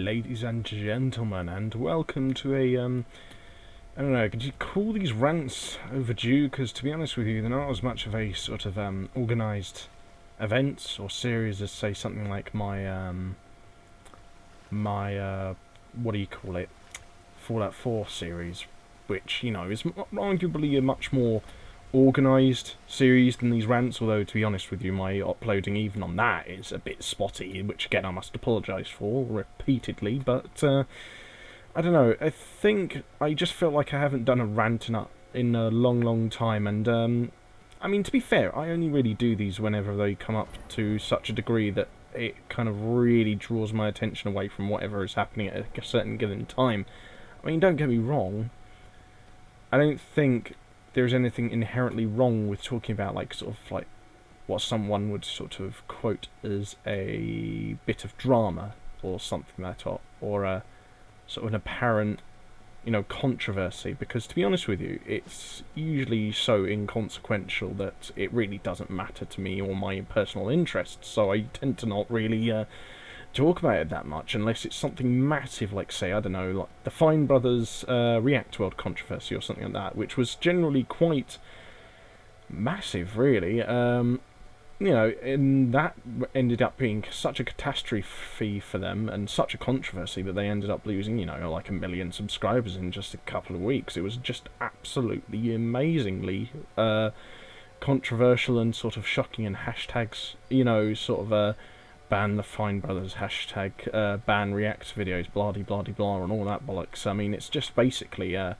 ladies and gentlemen, and welcome to a, I don't know, could you call these rants overdue? Because to be honest with you, they're not as much of a sort of, organised events or series as, say, something like what do you call it, Fallout 4 series, which, you know, is arguably a much more organised series than these rants, although to be honest with you, my uploading even on that is a bit spotty, which again I must apologise for repeatedly, but I don't know, I think I just feel like I haven't done a rant in a long time, and I mean, to be fair, I only really do these whenever they come up to such a degree that it kind of really draws my attention away from whatever is happening at a certain given time. I mean, don't get me wrong, I don't think there's anything inherently wrong with talking about, like, sort of like what someone would sort of quote as a bit of drama or something like that, or a sort of an apparent, you know, controversy, because to be honest with you, it's usually so inconsequential that it really doesn't matter to me or my personal interests, so I tend to not really talk about it that much unless it's something massive, like, say, I don't know, like the Fine Brothers React World controversy or something like that, which was generally quite massive, really. You know, and that ended up being such a catastrophe for them and such a controversy that they ended up losing, you know, like 1 million subscribers in just a couple of weeks. It was just absolutely amazingly controversial and sort of shocking, and hashtags, you know, sort of ban the Fine Brothers, hashtag ban React videos, blah de blah de blah, and all that bollocks. I mean, it's just basically a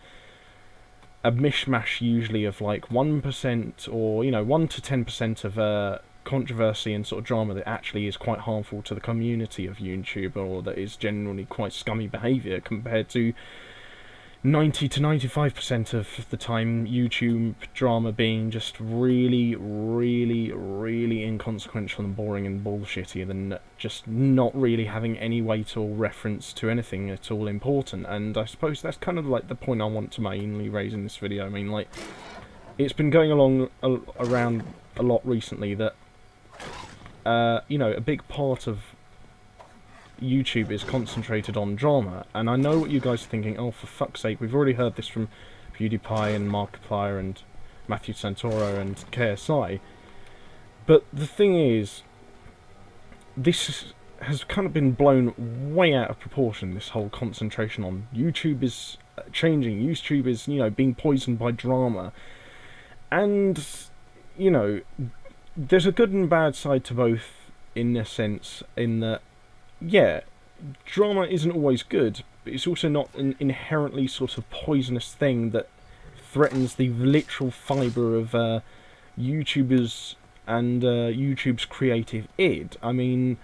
mishmash usually of like 1% or, you know, 1 to 10% of controversy and sort of drama that actually is quite harmful to the community of YouTube, or that is generally quite scummy behaviour, compared to 90 to 95% of the time YouTube drama being just really inconsequential and boring and bullshitty, than just not really having any weight or reference to anything at all important. And I suppose that's kind of like the point I want to mainly raise in this video. I mean, like, it's been going along around a lot recently that you know, a big part of YouTube is concentrated on drama, and I know what you guys are thinking. Oh, for fuck's sake, we've already heard this from PewDiePie and Markiplier and Matthew Santoro and KSI. But the thing is, this has kind of been blown way out of proportion. This whole concentration on YouTube is changing. YouTube is, you know, being poisoned by drama, and, you know, there's a good and bad side to both, in a sense, in that, yeah, drama isn't always good, but it's also not an inherently sort of poisonous thing that threatens the literal fibre of YouTubers and YouTube's creative id. I mean,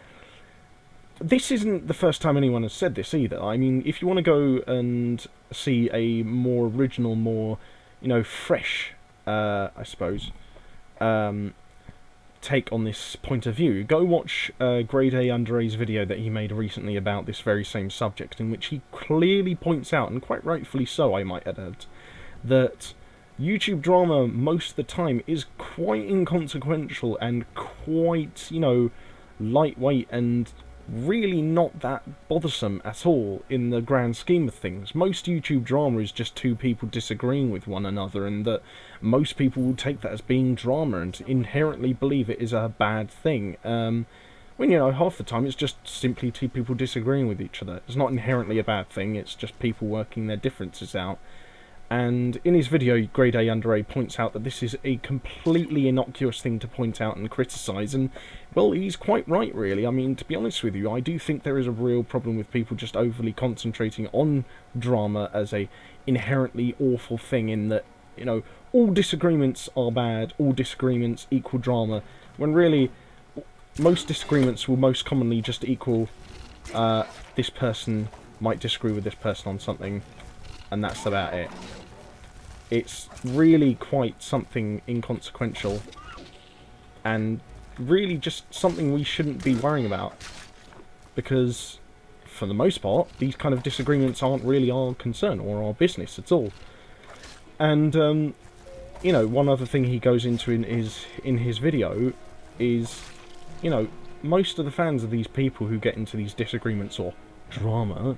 this isn't the first time anyone has said this either. I mean, if you want to go and see a more original, more, you know, fresh, I suppose, take on this point of view, go watch Grade A Undera's video that he made recently about this very same subject, in which he clearly points out, and quite rightfully so I might add, that YouTube drama most of the time is quite inconsequential and quite, you know, lightweight and really not that bothersome at all in the grand scheme of things. Most YouTube drama is just two people disagreeing with one another, and that most people will take that as being drama and inherently believe it is a bad thing. When, you know, half the time it's just simply two people disagreeing with each other. It's not inherently a bad thing, it's just people working their differences out. And in his video, Grade A Under A points out that this is a completely innocuous thing to point out and criticise, and, well, he's quite right, really. I mean, to be honest with you, I do think there is a real problem with people just overly concentrating on drama as a inherently awful thing, in that, you know, all disagreements are bad, all disagreements equal drama, when really most disagreements will most commonly just equal this person might disagree with this person on something, and that's about it. It's really quite something inconsequential, and really just something we shouldn't be worrying about, because for the most part these kind of disagreements aren't really our concern or our business at all. And you know, one other thing he goes into in his video is, you know, most of the fans of these people who get into these disagreements or drama,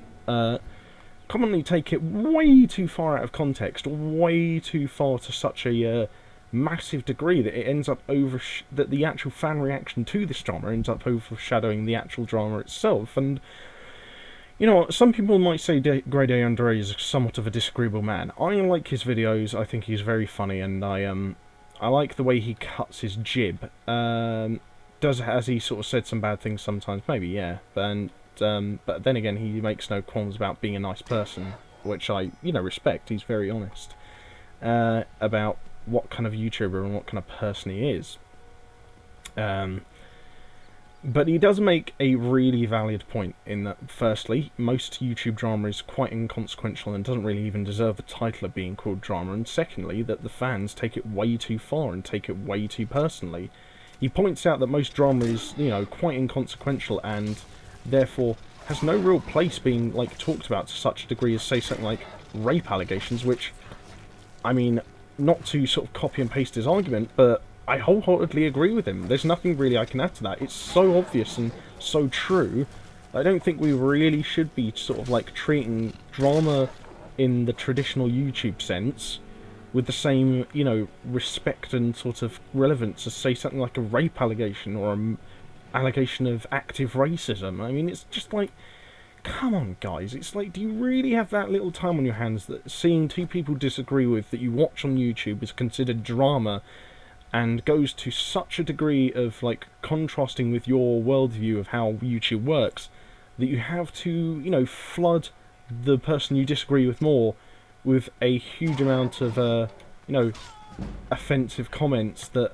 commonly take it way too far out of context, way too far to such a massive degree that it ends up that the actual fan reaction to this drama ends up overshadowing the actual drama itself. And you know what, some people might say Grade A Andre is somewhat of a disagreeable man. I like his videos, I think he's very funny, and I like the way he cuts his jib. Has he sort of said some bad things sometimes? Maybe, yeah. But then again, he makes no qualms about being a nice person, which I, respect. He's very honest about what kind of YouTuber and what kind of person he is. But he does make a really valid point in that, firstly, most YouTube drama is quite inconsequential and doesn't really even deserve the title of being called drama, and secondly, that the fans take it way too far and take it way too personally. He points out that most drama is, quite inconsequential and therefore has no real place being, talked about to such a degree as, say, something like rape allegations, which, I mean, not to sort of copy and paste his argument, but I wholeheartedly agree with him. There's nothing really I can add to that. It's so obvious and so true. I don't think we really should be sort of treating drama in the traditional YouTube sense with the same, respect and sort of relevance as, say, something like a rape allegation or an allegation of active racism. I mean, it's just like, come on, guys. It's like, do you really have that little time on your hands that seeing two people disagree with that you watch on YouTube is considered drama and goes to such a degree of, contrasting with your worldview of how YouTube works, that you have to, flood the person you disagree with more with a huge amount of, offensive comments that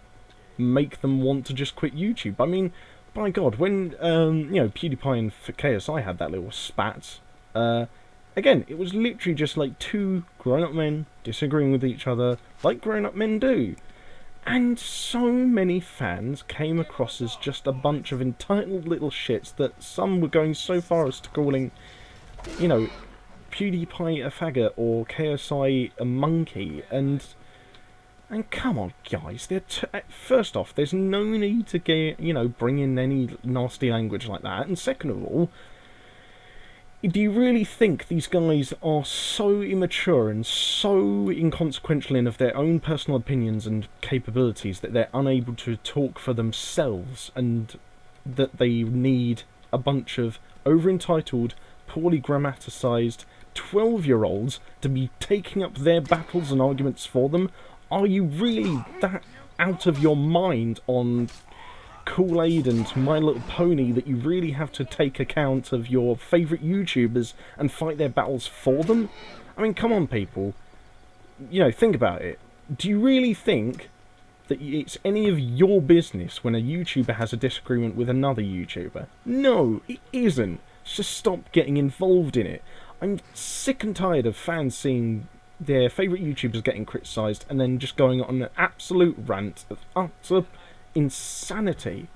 make them want to just quit YouTube. I mean, by God, when, PewDiePie and KSI had that little spat, again, it was literally just two grown-up men disagreeing with each other, like grown-up men do. And so many fans came across as just a bunch of entitled little shits that some were going so far as to calling, PewDiePie a faggot or KSI a monkey. And come on, guys. First off, there's no need to bring in any nasty language like that. And second of all, do you really think these guys are so immature and so inconsequential in of their own personal opinions and capabilities that they're unable to talk for themselves, and that they need a bunch of over-entitled, poorly grammaticised 12-year-olds to be taking up their battles and arguments for them? Are you really that out of your mind on Kool-Aid and My Little Pony that you really have to take account of your favourite YouTubers and fight their battles for them? I mean, come on, people. Think about it. Do you really think that it's any of your business when a YouTuber has a disagreement with another YouTuber? No, it isn't. Just stop getting involved in it. I'm sick and tired of fans seeing their favourite YouTubers getting criticised and then just going on an absolute rant of utter insanity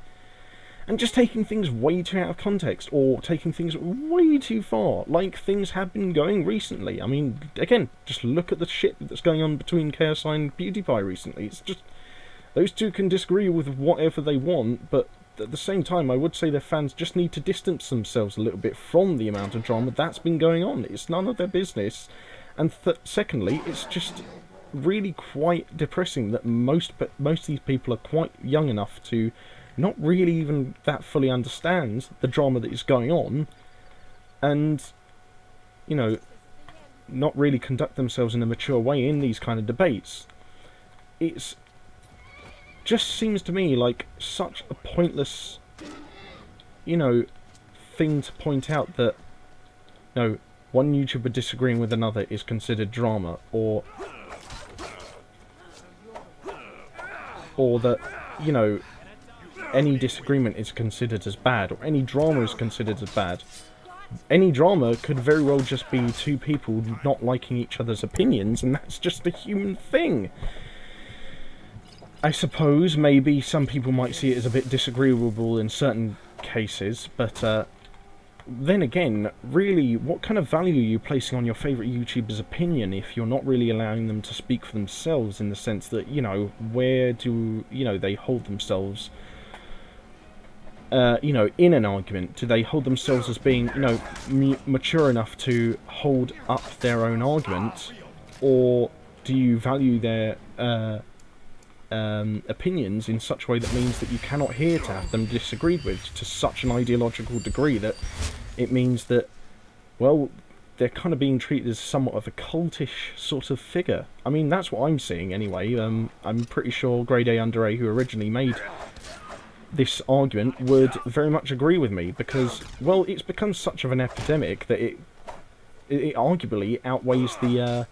and just taking things way too out of context or taking things way too far, like things have been going recently. I mean, again, just look at the shit that's going on between KSI and PewDiePie recently. It's just, those two can disagree with whatever they want, but at the same time, I would say their fans just need to distance themselves a little bit from the amount of drama that's been going on. It's none of their business. And secondly, it's just really quite depressing that most of these people are quite young enough to not really even that fully understand the drama that is going on, and not really conduct themselves in a mature way in these kind of debates. It's just seems to me like such a pointless thing to point out that one YouTuber disagreeing with another is considered drama, or that, any disagreement is considered as bad, or any drama is considered as bad. Any drama could very well just be two people not liking each other's opinions, and that's just a human thing. I suppose maybe some people might see it as a bit disagreeable in certain cases, but then again, really, what kind of value are you placing on your favourite YouTuber's opinion if you're not really allowing them to speak for themselves, in the sense that, where do, they hold themselves you know, in an argument, do they hold themselves as being, you know, mature enough to hold up their own argument, or do you value their opinions in such a way that means that you cannot hear to have them disagreed with to such an ideological degree that it means that, well, they're kind of being treated as somewhat of a cultish sort of figure. I mean, that's what I'm seeing anyway. I'm pretty sure Grade A Under A, who originally made this argument, would very much agree with me, because, well, it's become such of an epidemic that it arguably outweighs the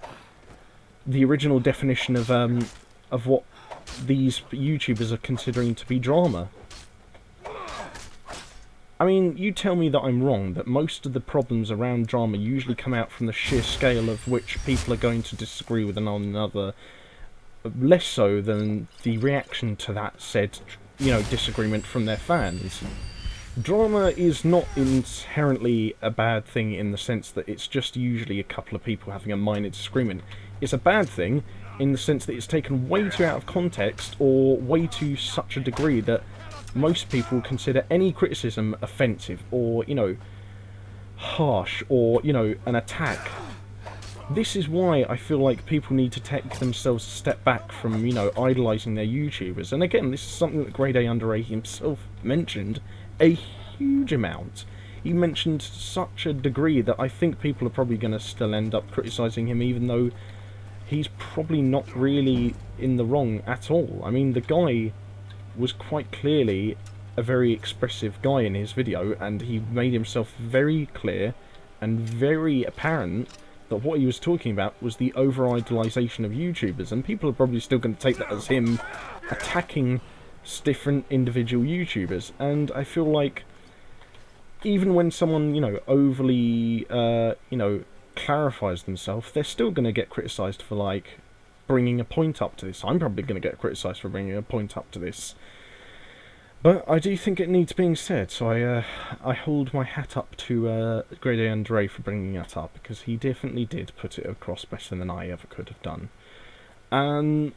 original definition of what these YouTubers are considering to be drama. I mean, you tell me that I'm wrong, that most of the problems around drama usually come out from the sheer scale of which people are going to disagree with one another, less so than the reaction to that said, you know, disagreement from their fans. Drama is not inherently a bad thing in the sense that it's just usually a couple of people having a minor disagreement. It's a bad thing in the sense that it's taken way too out of context, or way to such a degree that most people consider any criticism offensive, or, you know, harsh, or, you know, an attack. This is why I feel like people need to take themselves a step back from, you know, idolising their YouTubers. And again, this is something that Grade A Under A himself mentioned a huge amount. He mentioned such a degree that I think people are probably going to still end up criticising him, even though he's probably not really in the wrong at all. I mean, the guy was quite clearly a very expressive guy in his video, and he made himself very clear and very apparent that what he was talking about was the over-idolisation of YouTubers, and people are probably still going to take that as him attacking different individual YouTubers. And I feel like even when someone, you know, overly, you know, clarifies themselves, they're still going to get criticised for, like, bringing a point up to this. I'm probably going to get criticised for bringing a point up to this. But I do think it needs being said, so I hold my hat up to Grade A Under A for bringing that up, because he definitely did put it across better than I ever could have done. And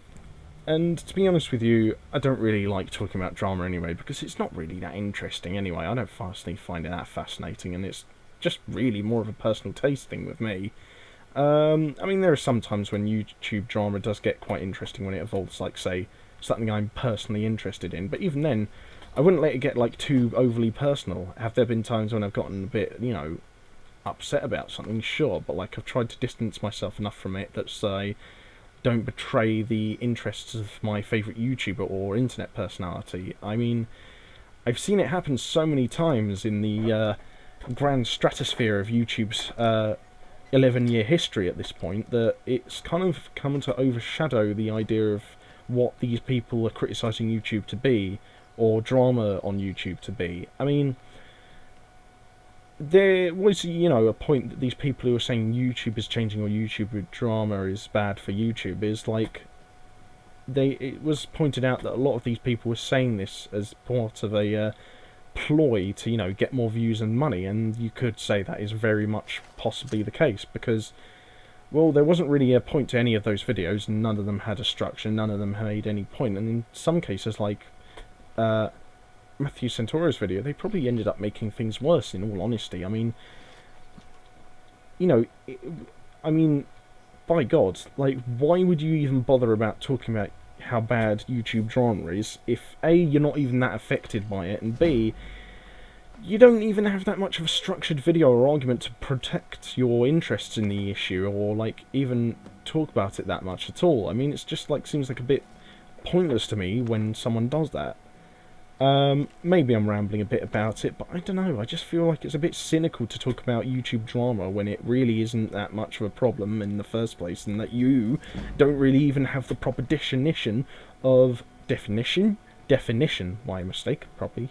to be honest with you, I don't really like talking about drama anyway, because it's not really that interesting anyway. I don't personally find it that fascinating, and it's just really more of a personal taste thing with me. I mean, there are some times when YouTube drama does get quite interesting when it involves, like, say, something I'm personally interested in, but even then, I wouldn't let it get, like, too overly personal. Have there been times when I've gotten a bit, you know, upset about something? Sure, but, like, I've tried to distance myself enough from it that I don't betray the interests of my favourite YouTuber or internet personality. I mean, I've seen it happen so many times in the grand stratosphere of YouTube's 11-year history at this point that it's kind of come to overshadow the idea of what these people are criticising YouTube to be, or drama on YouTube to be. I mean, there was, you know, a point that these people who are saying YouTube is changing or YouTube drama is bad for YouTube is like, it was pointed out that a lot of these people were saying this as part of a ploy to, you know, get more views and money, and you could say that is very much possibly the case, because, well, there wasn't really a point to any of those videos, and none of them had a structure, none of them made any point, and in some cases, like Matthew Santoro's video, they probably ended up making things worse, in all honesty. I mean, you know, I mean, by God, like, why would you even bother about talking about how bad YouTube drama is if A, you're not even that affected by it, and B, you don't even have that much of a structured video or argument to protect your interests in the issue, or, like, even talk about it that much at all. I mean, it's just, like, seems like a bit pointless to me when someone does that. Maybe I'm rambling a bit about it, but I don't know, I just feel like it's a bit cynical to talk about YouTube drama when it really isn't that much of a problem in the first place, and that you don't really even have the proper definition, my mistake, probably,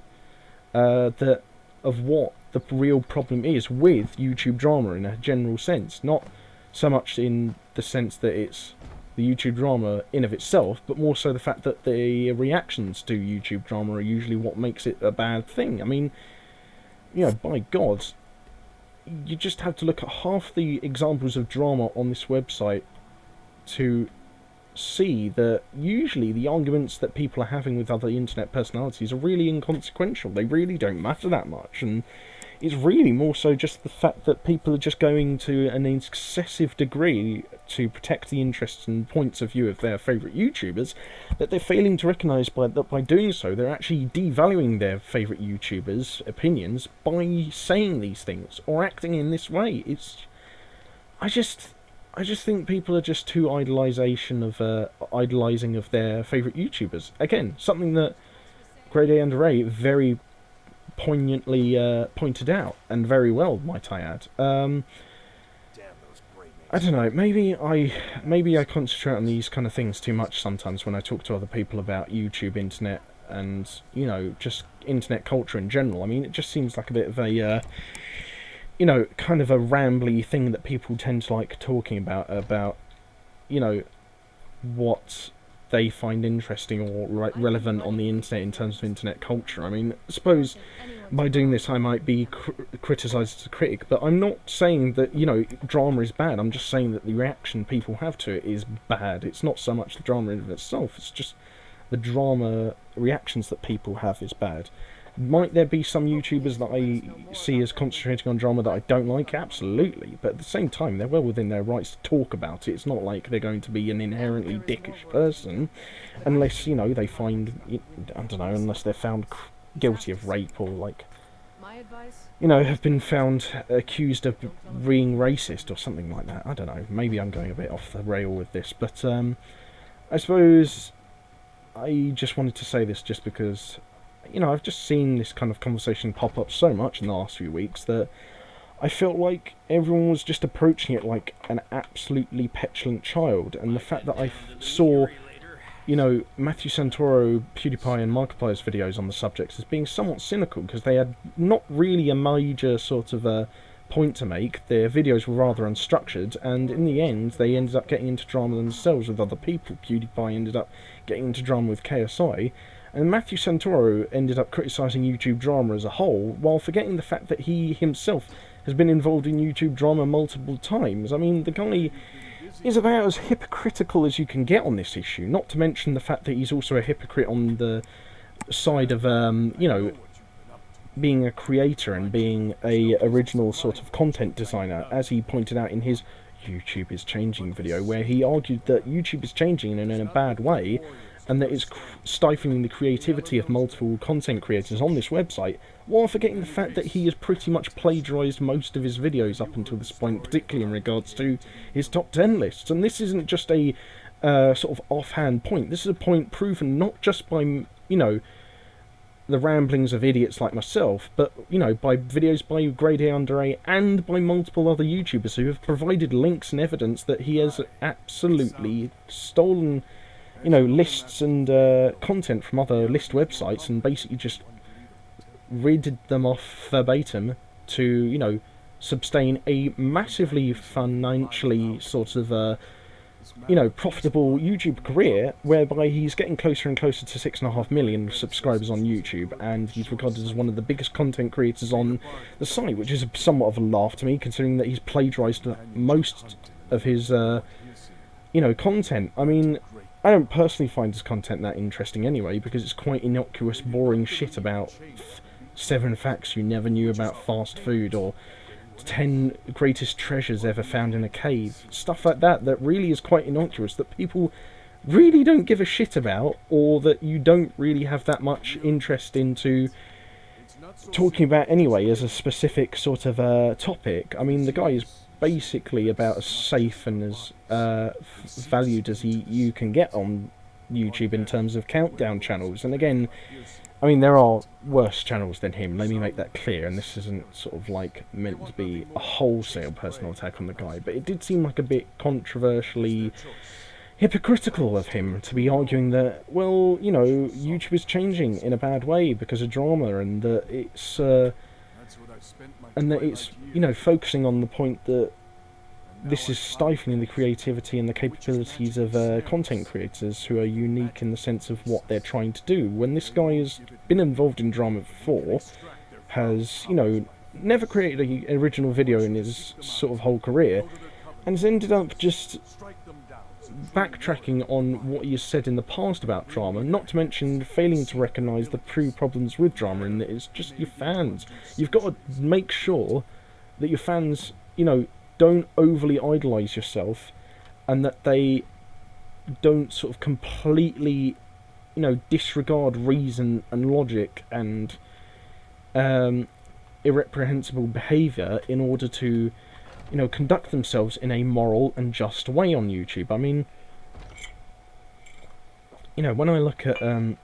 of what the real problem is with YouTube drama in a general sense, not so much in the sense that it's the YouTube drama in of itself, but more so the fact that the reactions to YouTube drama are usually what makes it a bad thing. I mean, you know, by God, you just have to look at half the examples of drama on this website to see that usually the arguments that people are having with other internet personalities are really inconsequential. They really don't matter that much, and it's really more so just the fact that people are just going to an excessive degree to protect the interests and points of view of their favourite YouTubers, that they're failing to recognise that by doing so they're actually devaluing their favourite YouTubers' opinions by saying these things or acting in this way. I just think people are just too idolising of their favourite YouTubers. Again, something that Grade A Under A very poignantly pointed out, and very well, might I add. I don't know. Maybe I concentrate on these kind of things too much sometimes when I talk to other people about YouTube, internet, and just internet culture in general. I mean, it just seems like a bit of a kind of a rambly thing that people tend to like talking about what they find interesting or relevant on the internet in terms of internet culture. I mean, I suppose by doing this I might be criticised as a critic, but I'm not saying that, drama is bad. I'm just saying that the reaction people have to it is bad. It's not so much the drama in itself, it's just the drama reactions that people have is bad. Might there be some YouTubers that I see as concentrating on drama that I don't like? Absolutely, but at the same time, they're well within their rights to talk about it. It's not like they're going to be an inherently dickish person, unless, they find, I don't know, unless they're found guilty of rape or, have been found accused of being racist or something like that. I don't know, maybe I'm going a bit off the rail with this, but I suppose I just wanted to say this just because I've just seen this kind of conversation pop up so much in the last few weeks that I felt like everyone was just approaching it like an absolutely petulant child, and the fact that I saw, Matthew Santoro, PewDiePie and Markiplier's videos on the subject as being somewhat cynical because they had not really a major sort of point to make. Their videos were rather unstructured, and in the end they ended up getting into drama themselves with other people. PewDiePie ended up getting into drama with KSI, and Matthew Santoro ended up criticising YouTube drama as a whole, while forgetting the fact that he himself has been involved in YouTube drama multiple times. I mean, the guy is about as hypocritical as you can get on this issue, not to mention the fact that he's also a hypocrite on the side of, being a creator and being a original sort of content designer, as he pointed out in his YouTube is Changing video, where he argued that YouTube is changing in a bad way, and that it's stifling the creativity of multiple content creators on this website, while forgetting the fact that he has pretty much plagiarised most of his videos up until this point, particularly in regards to his top 10 lists. And this isn't just a sort of offhand point. This is a point proven not just by, the ramblings of idiots like myself, but, by videos by Grade A Under A and by multiple other YouTubers who have provided links and evidence that he has absolutely stolen lists and content from other list websites and basically just read them off verbatim to, sustain a massively financially sort of, profitable YouTube career, whereby he's getting closer and closer to 6.5 million subscribers on YouTube, and he's regarded as one of the biggest content creators on the site, which is somewhat of a laugh to me, considering that he's plagiarised most of his, content. I mean, I don't personally find his content that interesting anyway, because it's quite innocuous, boring shit about 7 facts you never knew about fast food, or 10 greatest treasures ever found in a cave. Stuff like that really is quite innocuous, that people really don't give a shit about, or that you don't really have that much interest into talking about anyway as a specific sort of topic. I mean, the guy is basically about as safe and as valued as you can get on YouTube in terms of countdown channels. And again, I mean, there are worse channels than him, let me make that clear, and this isn't sort of like meant to be a wholesale personal attack on the guy, but it did seem like a bit controversially hypocritical of him to be arguing that, well, YouTube is changing in a bad way because of drama, and that it's focusing on the point that this is stifling the creativity and the capabilities of content creators who are unique in the sense of what they're trying to do. When this guy has been involved in drama before, has, never created an original video in his sort of whole career, and has ended up just backtracking on what you said in the past about drama, not to mention failing to recognise the true problems with drama, and that it's just your fans. You've got to make sure that your fans, don't overly idolise yourself, and that they don't sort of completely, disregard reason and logic and irreprehensible behaviour in order to, conduct themselves in a moral and just way on YouTube. I mean, when I look at, a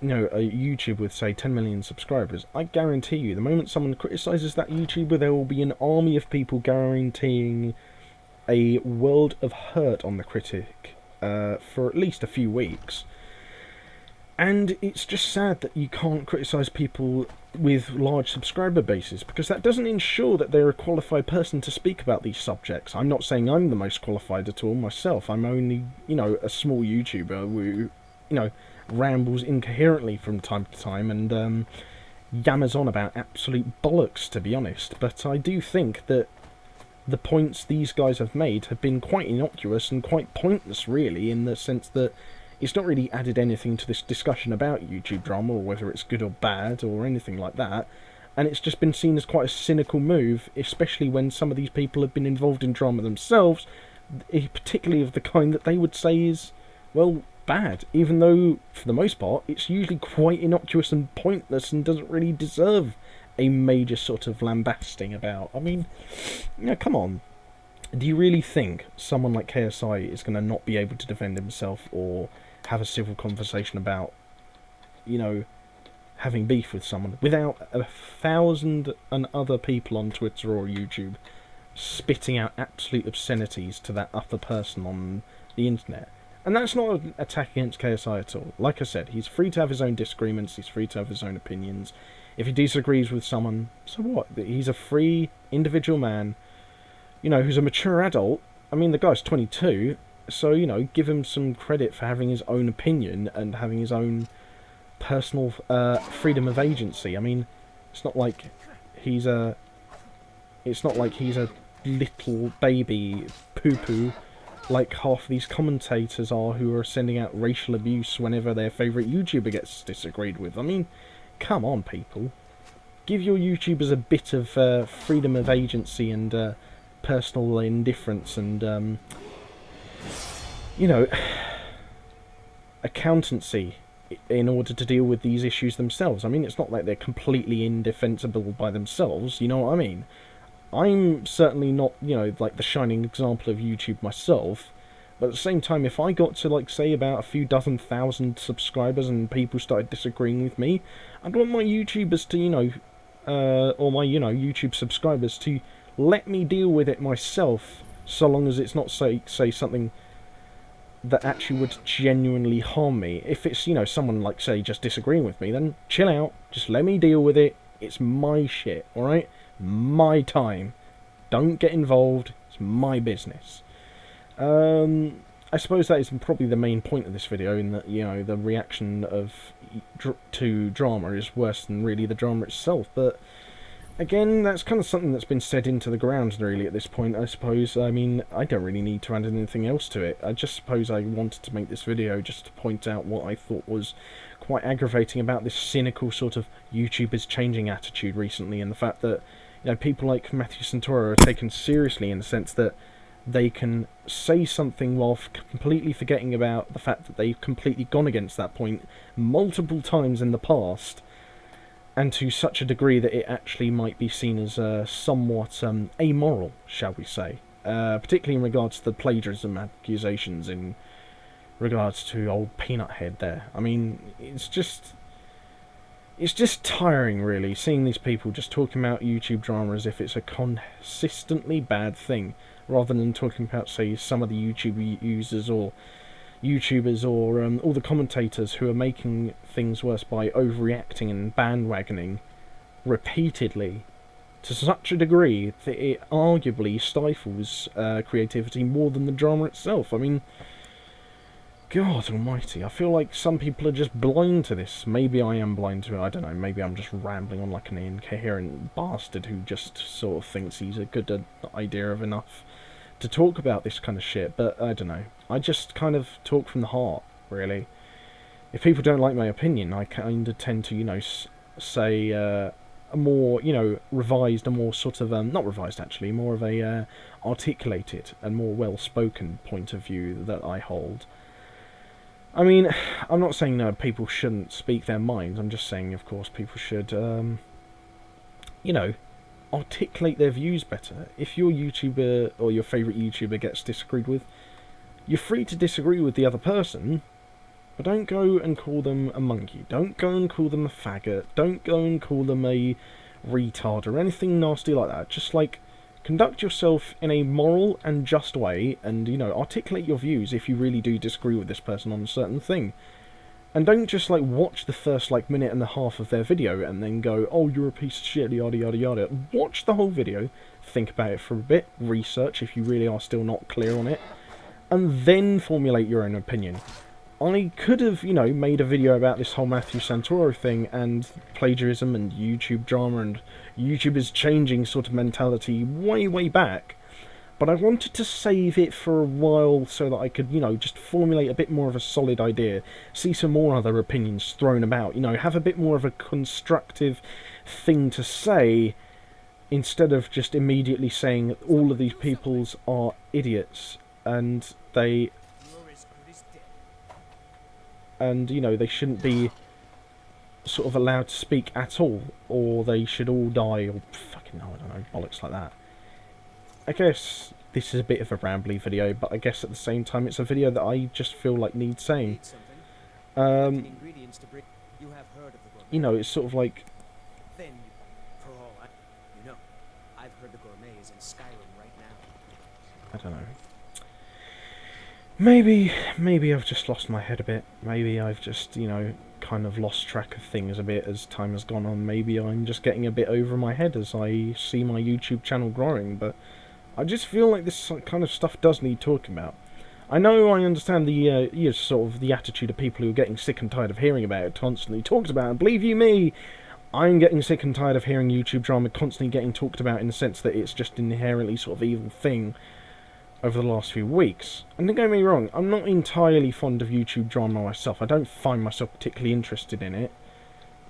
YouTube with, say, 10 million subscribers, I guarantee you, the moment someone criticises that YouTuber, there will be an army of people guaranteeing a world of hurt on the critic for at least a few weeks. And it's just sad that you can't criticise people with large subscriber bases, because that doesn't ensure that they're a qualified person to speak about these subjects. I'm not saying I'm the most qualified at all myself. I'm only, a small YouTuber who, rambles incoherently from time to time and yammers on about absolute bollocks, to be honest. But I do think that the points these guys have made have been quite innocuous and quite pointless, really, in the sense that it's not really added anything to this discussion about YouTube drama, or whether it's good or bad, or anything like that. And it's just been seen as quite a cynical move, especially when some of these people have been involved in drama themselves, particularly of the kind that they would say is, well, bad, even though, for the most part, it's usually quite innocuous and pointless and doesn't really deserve a major sort of lambasting about. I mean, come on. Do you really think someone like KSI is going to not be able to defend himself or have a civil conversation about, having beef with someone without 1,000 and other people on Twitter or YouTube spitting out absolute obscenities to that other person on the internet? And that's not an attack against KSI at all. Like I said, he's free to have his own disagreements, he's free to have his own opinions. If he disagrees with someone, so what? He's a free individual man, who's a mature adult. I mean, the guy's 22, so, give him some credit for having his own opinion and having his own personal freedom of agency. I mean, it's not like he's a little baby poo-poo like half these commentators are, who are sending out racial abuse whenever their favourite YouTuber gets disagreed with. I mean, come on, people. Give your YouTubers a bit of freedom of agency and personal indifference and, accountancy in order to deal with these issues themselves. I mean, it's not like they're completely indefensible by themselves, you know what I mean? I'm certainly not, like the shining example of YouTube myself, but at the same time, if I got to, like, say, about a few dozen thousand subscribers and people started disagreeing with me, I'd want my YouTubers to, or my, YouTube subscribers to let me deal with it myself, so long as it's not, say something that actually would genuinely harm me. If it's, someone, like, say, just disagreeing with me, then chill out, just let me deal with it. It's my shit, alright? My time. Don't get involved. It's my business. I suppose that is probably the main point of this video, in that, the reaction to drama is worse than really the drama itself. But again, that's kind of something that's been said into the ground really at this point, I suppose. I mean, I don't really need to add anything else to it. I just suppose I wanted to make this video just to point out what I thought was quite aggravating about this cynical sort of YouTubers changing attitude recently, and the fact that, people like Matthew Santoro are taken seriously in the sense that they can say something while completely forgetting about the fact that they've completely gone against that point multiple times in the past, and to such a degree that it actually might be seen as somewhat amoral, shall we say, particularly in regards to the plagiarism accusations in regards to old Peanut Head there. I mean, it's just tiring, really, seeing these people just talking about YouTube drama as if it's a consistently bad thing, rather than talking about, say, some of the YouTube users or YouTubers or all the commentators who are making things worse by overreacting and bandwagoning repeatedly to such a degree that it arguably stifles creativity more than the drama itself. I mean, God almighty, I feel like some people are just blind to this. Maybe I am blind to it, I don't know, maybe I'm just rambling on like an incoherent bastard who just sort of thinks he's a good idea of enough to talk about this kind of shit, but I don't know. I just kind of talk from the heart, really. If people don't like my opinion, I kind of tend to, you know, say a more, you know, revised, a more sort of, not revised actually, more of a articulated and more well-spoken point of view that I hold. I mean, I'm not saying no, people shouldn't speak their minds, I'm just saying, of course, people should, you know, articulate their views better. If your YouTuber or your favourite YouTuber gets disagreed with, you're free to disagree with the other person, but don't go and call them a monkey. Don't go and call them a faggot. Don't go and call them a retard or anything nasty like that. Just, like, conduct yourself in a moral and just way and, you know, articulate your views if you really do disagree with this person on a certain thing. And don't just, like, watch the first, like, minute and a half of their video and then go, oh, you're a piece of shit, yada yada yada. Watch the whole video, think about it for a bit, research if you really are still not clear on it, and then formulate your own opinion. I could have, you know, made a video about this whole Matthew Santoro thing and plagiarism and YouTube drama and YouTubers changing sort of mentality way, way back. But I wanted to save it for a while so that I could, you know, just formulate a bit more of a solid idea, see some more other opinions thrown about, you know, have a bit more of a constructive thing to say instead of just immediately saying all of these peoples are idiots and they... and, you know, they shouldn't be sort of allowed to speak at all, or they should all die, or fucking, I don't know, bollocks like that. I guess this is a bit of a rambly video, but I guess at the same time it's a video that I just feel like needs saying. You know, it's sort of like... Then, for all you know, I've heard the gourmet is in Skyrim right now. I don't know. Maybe I've just lost my head a bit. Maybe I've just, you know, kind of lost track of things a bit as time has gone on. Maybe I'm just getting a bit over my head as I see my YouTube channel growing, but I just feel like this kind of stuff does need talking about. I know I understand the you know, sort of the attitude of people who are getting sick and tired of hearing about it constantly talked about, and believe you me, I'm getting sick and tired of hearing YouTube drama constantly getting talked about in the sense that it's just an inherently sort of evil thing over the last few weeks. And don't get me wrong, I'm not entirely fond of YouTube drama myself. I don't find myself particularly interested in it,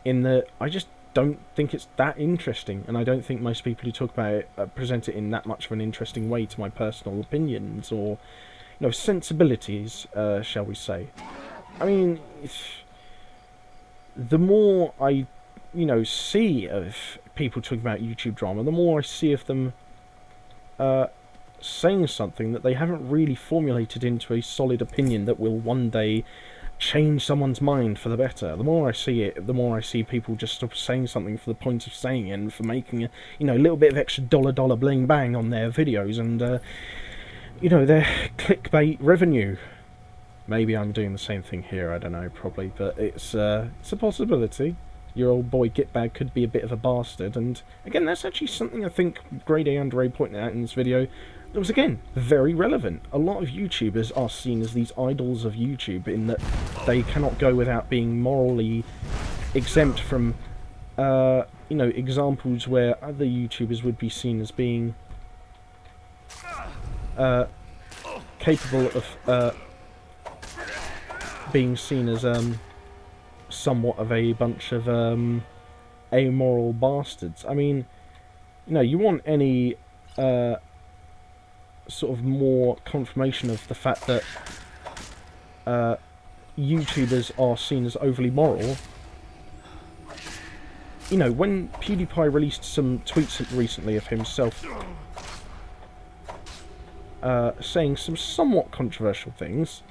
in that I just don't think it's that interesting, and I don't think most people who talk about it present it in that much of an interesting way to my personal opinions or, you know, sensibilities, shall we say. I mean, the more I, you know, see of people talking about YouTube drama, the more I see of them saying something that they haven't really formulated into a solid opinion that will one day change someone's mind for the better. The more I see it, the more I see people just stop saying something for the point of saying it and for making a, you know, little bit of extra dollar bling bang on their videos and, you know, their clickbait revenue. Maybe I'm doing the same thing here, I don't know, probably, but it's a possibility. Your old boy Gitbag could be a bit of a bastard, and again, that's actually something I think Grade A Under A pointed out in this video that was, again, very relevant. A lot of YouTubers are seen as these idols of YouTube in that they cannot go without being morally exempt from, you know, examples where other YouTubers would be seen as being capable of being seen as somewhat of a bunch of amoral bastards. I mean, you know, you want any sort of more confirmation of the fact that YouTubers are seen as overly moral. You know, when PewDiePie released some tweets recently of himself saying some somewhat controversial things,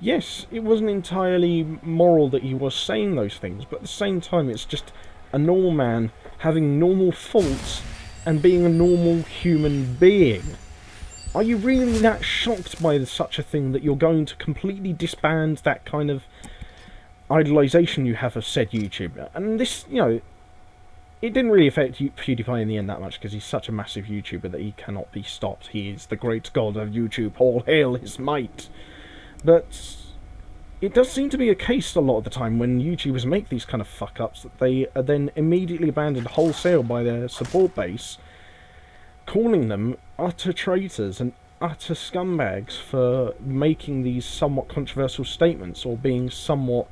yes, it wasn't entirely moral that he was saying those things, but at the same time it's just a normal man having normal faults and being a normal human being. Are you really that shocked by such a thing that you're going to completely disband that kind of idolization you have of said YouTuber? And this, you know, it didn't really affect PewDiePie in the end that much because he's such a massive YouTuber that he cannot be stopped. He is the great god of YouTube, all hail his might. But it does seem to be a case a lot of the time when YouTubers make these kind of fuck-ups that they are then immediately abandoned wholesale by their support base, calling them utter traitors. And utter scumbags for making these somewhat controversial statements or being somewhat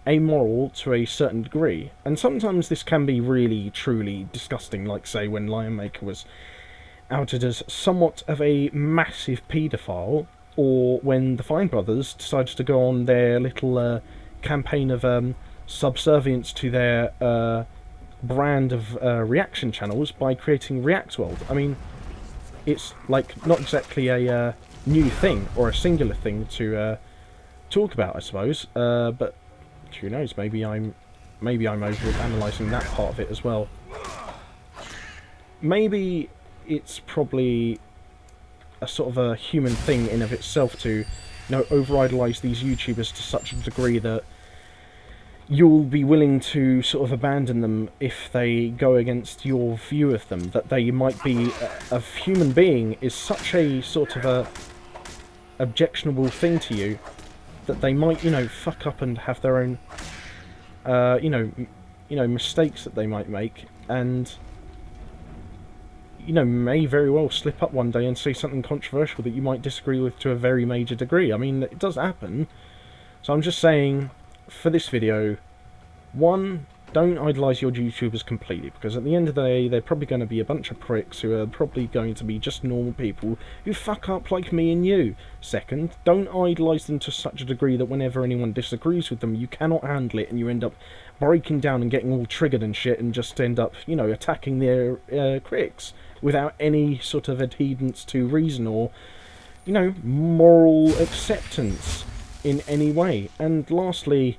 amoral to a certain degree. And sometimes this can be really, truly disgusting, like, say, when Lionmaker was outed as somewhat of a massive paedophile, or when the Fine Brothers decided to go on their little campaign of subservience to their brand of reaction channels by creating React World. I mean, it's like not exactly a new thing or a singular thing to talk about, I suppose. But who knows? Maybe I'm overanalyzing that part of it as well. Maybe it's probably a sort of a human thing in of itself to, over-idolize these YouTubers to such a degree that you'll be willing to sort of abandon them if they go against your view of them. That they might be a human being is such a sort of a objectionable thing to you that they might, fuck up and have their own, mistakes that they might make, and may very well slip up one day and say something controversial that you might disagree with to a very major degree. I mean, it does happen. So I'm just saying, for this video, one, don't idolise your YouTubers completely, because at the end of the day, they're probably going to be a bunch of pricks who are probably going to be just normal people who fuck up like me and you. Second, don't idolise them to such a degree that whenever anyone disagrees with them, you cannot handle it and you end up breaking down and getting all triggered and shit and just end up, attacking their critics without any sort of adherence to reason or, moral acceptance in any way. And lastly,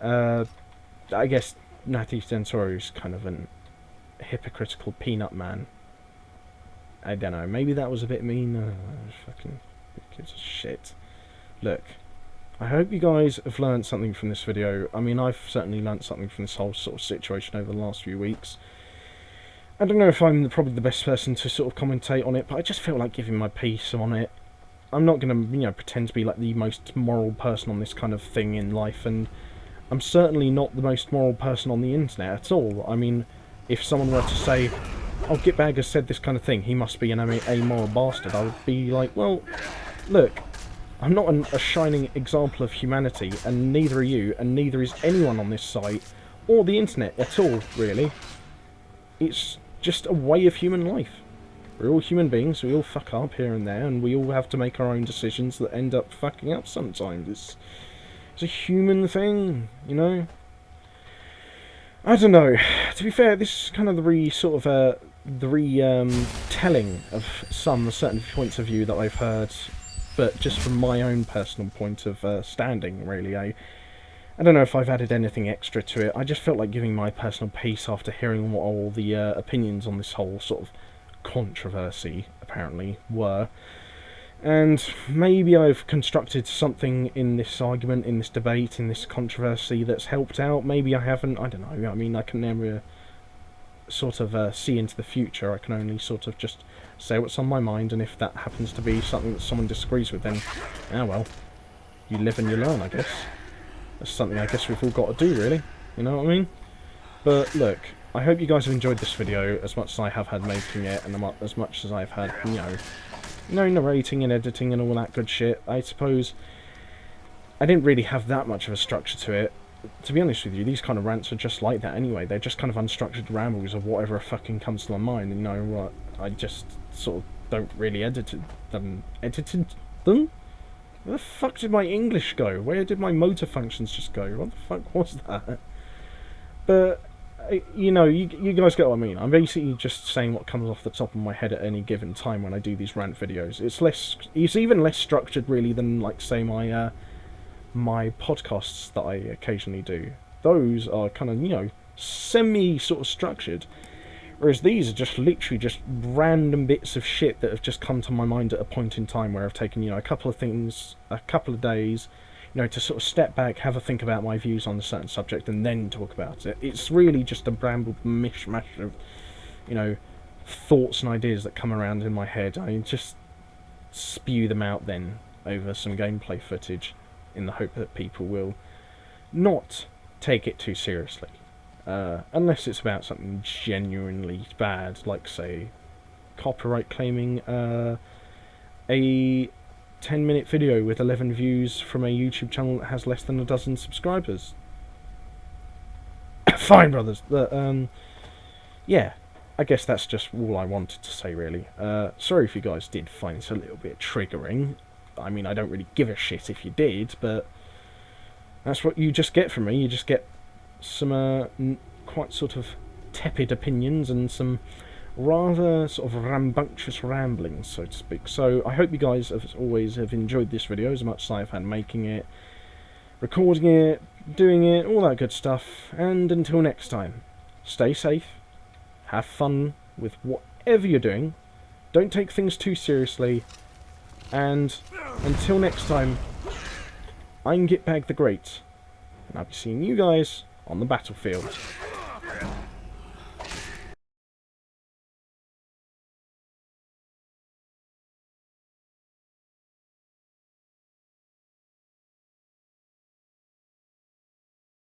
I guess Natty Stensoru's kind of an hypocritical peanut man. I don't know, maybe that was a bit mean. Fucking who gives a shit. Look, I hope you guys have learned something from this video. I mean, I've certainly learned something from this whole sort of situation over the last few weeks. I don't know if I'm probably the best person to sort of commentate on it, but I just feel like giving my piece on it. I'm not going to, pretend to be like the most moral person on this kind of thing in life, and I'm certainly not the most moral person on the internet at all. I mean, if someone were to say, oh, Gitbag has said this kind of thing, he must be an amoral bastard, I would be like, well, look, I'm not a shining example of humanity, and neither are you, and neither is anyone on this site, or the internet at all, really. It's just a way of human life. We're all human beings, we all fuck up here and there, and we all have to make our own decisions that end up fucking up sometimes. It's a human thing, I don't know. To be fair, this is kind of the telling of some certain points of view that I've heard, but just from my own personal point of standing, really. I don't know if I've added anything extra to it. I just felt like giving my personal piece after hearing what all the opinions on this whole sort of controversy, apparently, were. And maybe I've constructed something in this argument, in this debate, in this controversy that's helped out. Maybe I haven't. I don't know. I mean, I can never sort of see into the future. I can only sort of just say what's on my mind, and if that happens to be something that someone disagrees with, then, well, you live and you learn, I guess. That's something I guess we've all got to do, really. You know what I mean? But look, I hope you guys have enjoyed this video as much as I have had making it, and as much as I've had, narrating and editing and all that good shit. I suppose I didn't really have that much of a structure to it. To be honest with you, these kind of rants are just like that anyway. They're just kind of unstructured rambles of whatever fucking comes to my mind, and what? I just sort of don't really edit them. Where the fuck did my English go? Where did my motor functions just go? What the fuck was that? But, you guys get what I mean. I'm basically just saying what comes off the top of my head at any given time when I do these rant videos. It's even less structured, really, than, like, say, my podcasts that I occasionally do. Those are kind of, semi-sort of structured. Whereas these are just literally just random bits of shit that have just come to my mind at a point in time where I've taken, a couple of things, a couple of days, to sort of step back, have a think about my views on a certain subject, and then talk about it. It's really just a brambled mishmash of, thoughts and ideas that come around in my head. I just spew them out then over some gameplay footage in the hope that people will not take it too seriously. Unless it's about something genuinely bad, like, say, copyright claiming a 10-minute video with 11 views from a YouTube channel that has less than a dozen subscribers. Fine, brothers. But, yeah, I guess that's just all I wanted to say, really. Sorry if you guys did find this a little bit triggering. I mean, I don't really give a shit if you did, but that's what you just get from me. You just get some quite sort of tepid opinions and some rather sort of rambunctious ramblings, so to speak. So I hope you guys, as always, have enjoyed this video as much as I've had making it, recording it, doing it, all that good stuff. And until next time, stay safe, have fun with whatever you're doing, don't take things too seriously, and until next time, I'm Gitbag the Great, and I'll be seeing you guys on the battlefield.